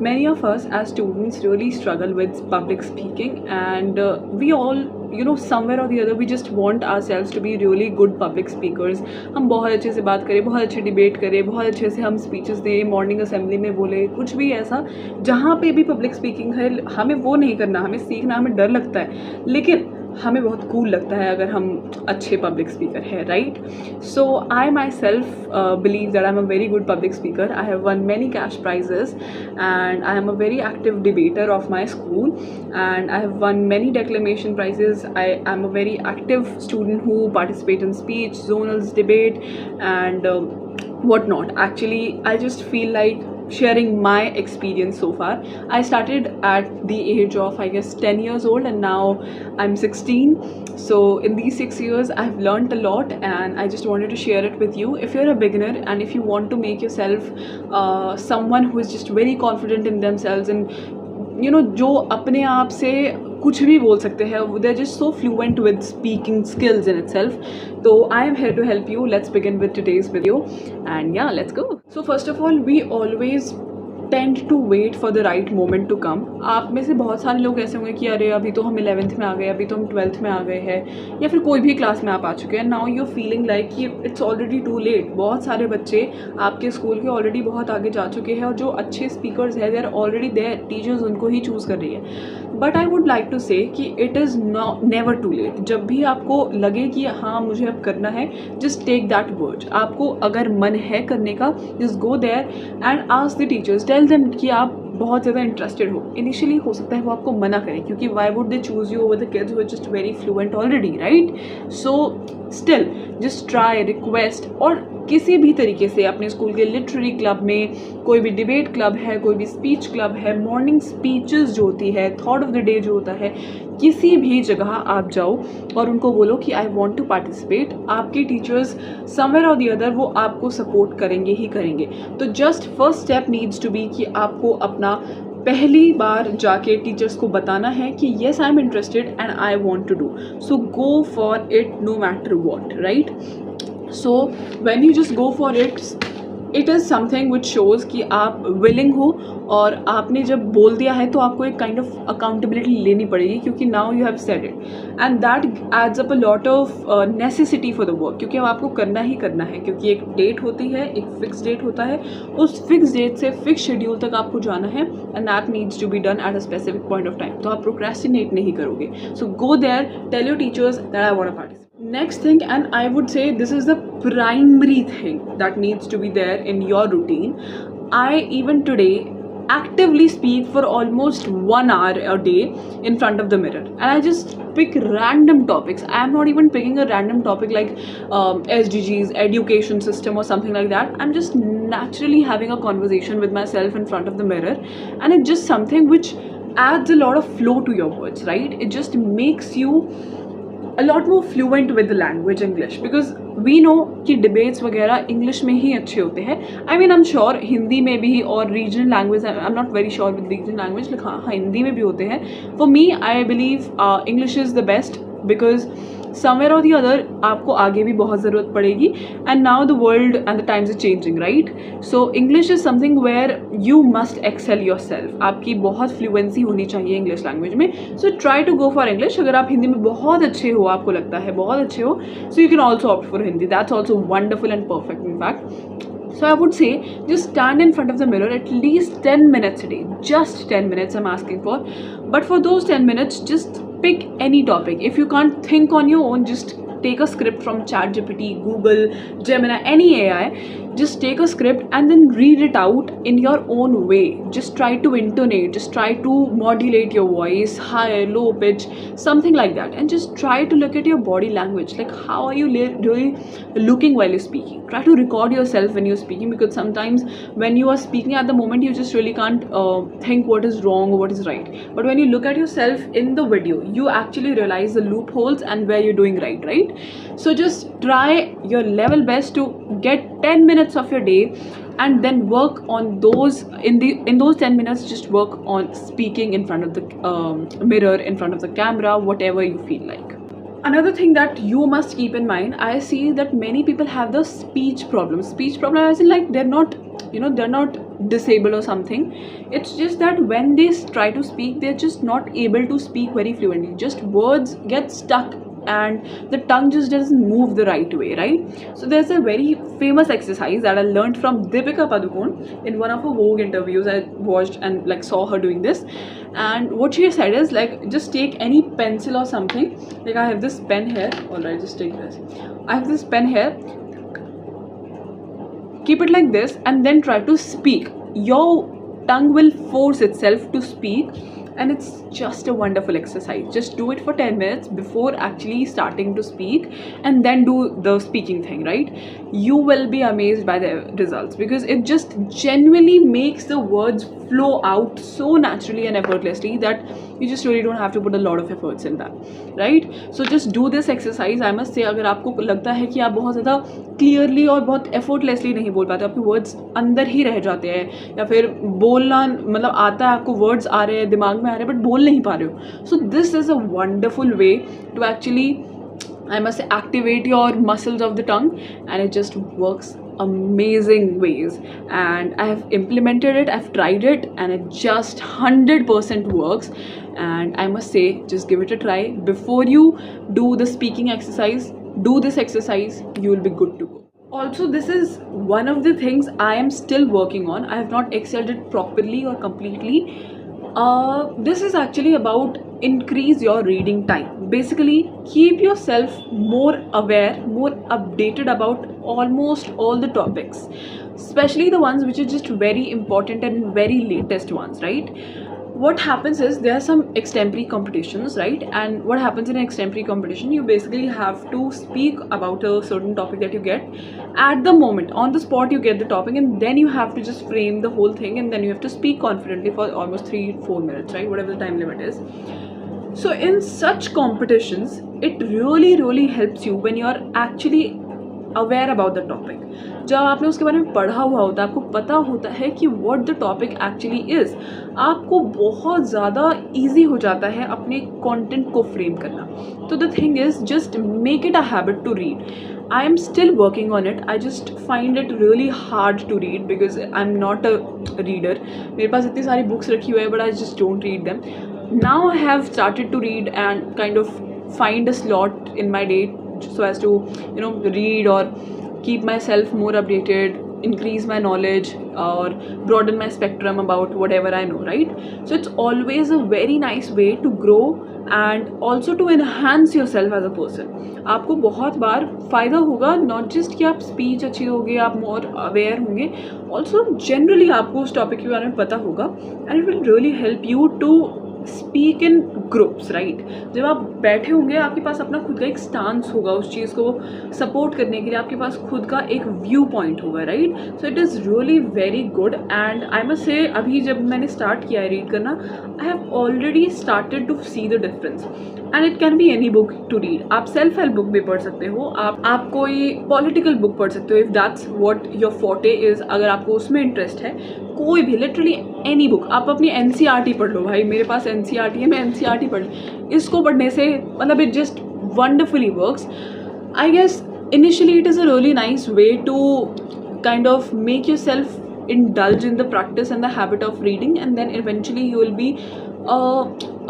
Many of us as students really struggle with public speaking, and we all, somewhere or the other, we just want ourselves to be really good public speakers. हम बहुत अच्छे से बात करें, बहुत अच्छे debate करें, बहुत अच्छे से हम स्पीचेस दें, मॉर्निंग असेंबली में बोले, कुछ भी ऐसा जहाँ पे भी पब्लिक स्पीकिंग है, हमें वो नहीं करना, हमें सीखना, हमें डर लगता है, लेकिन हमें बहुत कूल लगता है अगर हम अच्छे पब्लिक स्पीकर हैं, right? So I my self believe that I am a very good public speaker. I have one many cash prices and I am a very active debater of my school, and I have won many declamation prizes. I am a very active student who participates in speech, zonals, debate, and whatnot. Actually, I just feel like sharing my experience so far. I started at the age of, I guess, 10 years old, and now I'm 16. So in these 6 years I've learned a lot, and I just wanted to share it with you. If you're a beginner and if you want to make yourself someone who is just very confident in themselves, and जो अपने आप से कुछ भी बोल सकते हैं, they are just so fluent with speaking skills in itself. तो I am here to help you. Let's begin with today's video, and yeah let's go. So first of all, we always tend to wait for the right moment to come. आप में से बहुत सारे लोग ऐसे होंगे कि अरे अभी तो हम 11th में आ गए, अभी तो हम 12th में आ गए हैं, या फिर कोई भी क्लास में आप आ चुके हैं. नाउ यू फीलिंग लाइक कि इट्स ऑलरेडी टू लेट. बहुत सारे बच्चे आपके स्कूल के ऑलरेडी बहुत आगे जा चुके हैं, और जो अच्छे स्पीकर्स हैं they are already there. Teachers उनको ही चूज़ कर रही है. But I would like to say कि it is never too late. जब भी आपको लगे कि हाँ मुझे अब करना है, जस्ट टेक दैट वर्ड. आपको अगर मन है करने का, just go there and ask the teachers, tell them कि आप बहुत ज़्यादा इंटरेस्टेड हो. इनिशियली हो सकता है वो आपको मना करें, क्योंकि why would they choose you over the kids who are just very fluent already, right? So still just try, request, और किसी भी तरीके से अपने स्कूल के लिटरेरी क्लब में, कोई भी डिबेट क्लब है, कोई भी स्पीच क्लब है, मॉर्निंग स्पीचेस जो होती है, थॉट ऑफ द डे जो होता है, किसी भी जगह आप जाओ और उनको बोलो कि आई वॉन्ट टू पार्टिसिपेट. आपके टीचर्स समवेयर और दी अदर वो आपको सपोर्ट करेंगे ही करेंगे. तो just first step needs to be कि आपको अपना पहली बार जाके टीचर्स को बताना है कि yes I am interested and I want to do. So go for it no matter what, right? So when you just go for it is something which shows कि आप विलिंग हो, और आपने जब बोल दिया है तो आपको एक काइंड ऑफ अकाउंटेबिलिटी लेनी पड़ेगी, क्योंकि now you have said it, and that adds up a lot of necessity for the work. क्योंकि अब आपको करना ही करना है, क्योंकि एक डेट होती है, एक फिक्स डेट होता है, उस फिक्स डेट से फिक्स शेड्यूल तक आपको जाना है, and that needs to be done at a specific point of time. तो आप प्रोक्रेस्टिनेट नहीं करोगे. So go there, tell your teachers that I want to participate. Next thing, and I would say this is the primary thing that needs to be there in your routine. I even today actively speak for almost 1 hour a day in front of the mirror, and I just pick random topics. I am not even picking a random topic like SDGs, education system or something like that. I'm just naturally having a conversation with myself in front of the mirror, and it's just something which adds a lot of flow to your words, right? It just makes you a lot more fluent with the language English, because we know कि debates वगैरह English में ही अच्छे होते हैं. I mean I'm sure Hindi में भी, और regional language, I'm not very sure with regional language, लेकिन हाँ हिंदी में भी होते हैं. For me, I believe English is the best, because somewhere or the other आपको आगे भी बहुत ज़रूरत पड़ेगी, and now the world and the times are changing, right? So English is something where you must excel yourself. आपकी बहुत fluency होनी चाहिए इंग्लिश लैंग्वेज में. So try to go for English. अगर आप हिंदी में बहुत अच्छे हो, आपको लगता है बहुत अच्छे हो, so you can also opt for Hindi. That's also wonderful and perfect in fact. So I would say just stand in front of the mirror at least 10 minutes a day. Just 10 minutes I'm asking for. But for those 10 minutes, just pick any topic. If you can't think on your own, just take a script from ChatGPT, Google, Gemini, any AI. Just take a script and then read it out in your own way. Just try to intonate, just try to modulate your voice, high, low pitch, something like that. And just try to look at your body language, like how are you really looking while you're speaking. Try to record yourself when you're speaking, because sometimes when you are speaking at the moment, you just really can't think what is wrong or what is right. But when you look at yourself in the video, you actually realize the loopholes and where you're doing right? So just try your level best to get 10 minutes of your day, and then work on those. In those 10 minutes, just work on speaking in front of the mirror, in front of the camera, whatever you feel like. Another thing that you must keep in mind, I see that many people have the speech problem as in like they're not disabled or something. It's just that when they try to speak, they're just not able to speak very fluently. Just words get stuck and the tongue just doesn't move the right way, right? So there's a very famous exercise that I learned from Deepika Padukone in one of her Vogue interviews. I watched and like saw her doing this, and what she said is like, just take any pencil or something. Like, I have this pen here. All right, just take this. I have this pen here. Keep it like this and then try to speak. Your tongue will force itself to speak, and it's just a wonderful exercise. Just do it for 10 minutes before actually starting to speak, and then do the speaking thing, right? You will be amazed by the results, because it just genuinely makes the words flow out so naturally and effortlessly that you just really don't have to put a lot of efforts in that, right? So just do this exercise. I must say, अगर आपको लगता है कि आप बहुत ज़्यादा clearly और बहुत एफर्टलेसली नहीं बोल पाते, आपके वर्ड्स अंदर ही रह जाते हैं, या फिर बोलना मतलब आता है, आपको वर्ड्स आ रहे हैं, दिमाग में आ रहे हैं, बट बोल नहीं पा रहे हो, so this is a wonderful way to actually, I must say, activate your muscles of the tongue, and it just works amazing ways. And I have implemented it, I've tried it, and it just 100% works. And I must say, just give it a try. Before you do the speaking exercise, do this exercise, you will be good to go. Also, this is one of the things I am still working on. I have not excelled it properly or completely. This is actually about increase your reading time. Basically, keep yourself more aware, more updated about almost all the topics, especially the ones which are just very important and very latest ones, right? What happens is, there are some extempore competitions, right? And what happens in an extempore competition, you basically have to speak about a certain topic that you get at the moment, on the spot you get the topic, and then you have to just frame the whole thing, and then you have to speak confidently for almost 3-4 minutes, right? Whatever the time limit is. So in such competitions, it really helps you when you are actually aware about the topic. जब आपने उसके बारे में पढ़ा हुआ होता है, आपको पता होता है कि what the topic actually is, आपको बहुत ज़्यादा ईजी हो जाता है अपने कंटेंट को फ्रेम करना. तो the thing is, just make it a habit to read. I am still working on it. I just find it really hard to read because I'm not a reader. मेरे पास इतनी सारी books रखी हुई है, but I just don't read them. Now I have started to read and kind of find a slot in my day so as to read or keep myself more updated, increase my knowledge, or broaden my spectrum about whatever I know, right? So it's always a very nice way to grow and also to enhance yourself as a person. आपको बहुत बार फ़ायदा होगा, not just कि आप speech अच्छी होगी, आप more aware होंगे, ऑल्सो जनरली आपको उस टॉपिक के बारे में पता होगा, and it will really help you to speak in groups, right? जब आप बैठे होंगे, आपके पास अपना खुद का एक स्टांस होगा, उस चीज़ को सपोर्ट करने के लिए आपके पास खुद का एक व्यू पॉइंट होगा, right? So it is really very good. And I must say, अभी जब मैंने स्टार्ट किया है रीड करना, I have already started to see the difference. And it can be any book to read. आप self help book भी पढ़ सकते हो, आप कोई पॉलिटिकल बुक पढ़ सकते हो, if that's what your forte is. अगर आपको उसमें इंटरेस्ट है, कोई भी, लिटरली एनी बुक. आप अपनी NCERT पढ़ लो भाई, मेरे पास NCERT है, मैं NCERT पढ़ लूँ. इसको पढ़ने से मतलब it just wonderfully works. I guess initially it is a really nice way to kind of make yourself indulge in the practice and the habit of reading, and then eventually you will be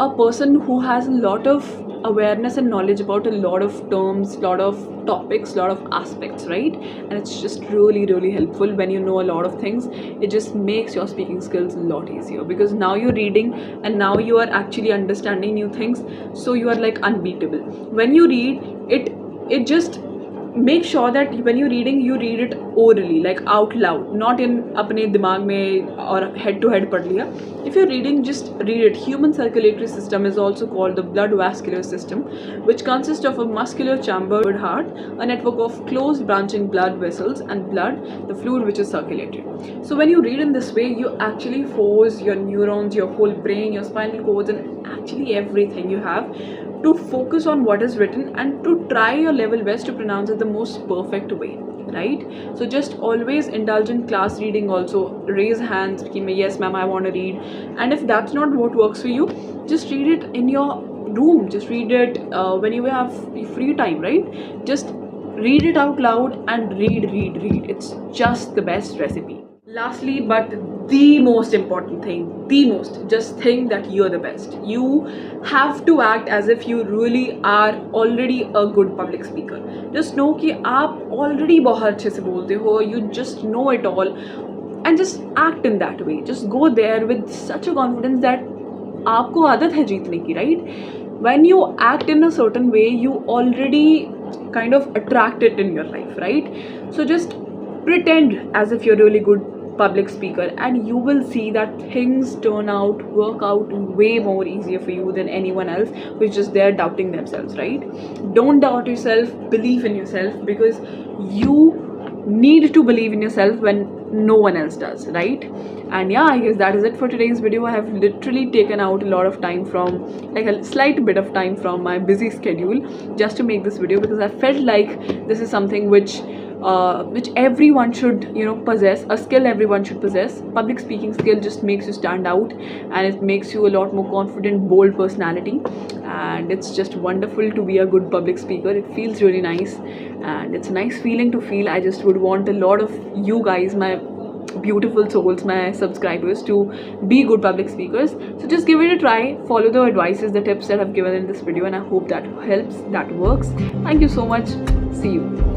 a person who has a lot of awareness and knowledge about a lot of terms, lot of topics, lot of aspects, right? And it's just really helpful when you know a lot of things. It just makes your speaking skills a lot easier, because now you're reading and now you are actually understanding new things, so you are like unbeatable. When you read it just make sure that when you're reading, you read it orally, like out loud, not in अपने दिमाग में और head to head पढ़ लिया. If you're reading, just read it. Human circulatory system is also called the blood vascular system, which consists of a muscular chambered heart, a network of closed branching blood vessels, and blood, the fluid which is circulated. So when you read in this way, you actually force your neurons, your whole brain, your spinal cords, and actually everything you have to focus on what is written and to try your level best to pronounce it the most perfect way, right? So just always indulge in class reading. Also raise hands, yes ma'am, I want to read. And if that's not what works for you, just read it in your room, just read it when you have free time, right? Just read it out loud and read. It's just the best recipe. Lastly, but the most important thing, the most, just think that you're the best. You have to act as if you really are already a good public speaker. Just know कि आप already बहुत अच्छे से बोलते हो, you just know it all, and just act in that way. Just go there with such a confidence that आपको आदत है जीतने की, right? When you act in a certain way, you already kind of attract it in your life, right? So just pretend as if you're really good public speaker, and you will see that things work out way more easier for you than anyone else who's just there doubting themselves, right? Don't doubt yourself, believe in yourself, because you need to believe in yourself when no one else does, right? And yeah, I guess that is it for today's video. I have literally taken out a lot of time from, like a slight bit of time from my busy schedule just to make this video, because I felt like this is something which everyone should, possess, a skill everyone should possess. Public speaking skill just makes you stand out, and it makes you a lot more confident, bold personality, and it's just wonderful to be a good public speaker. It feels really nice, and it's a nice feeling to feel. I just would want a lot of you guys, my beautiful souls, my subscribers, to be good public speakers. So just give it a try, follow the advices, the tips that I've given in this video, and I hope that helps, that works. Thank you so much. See you.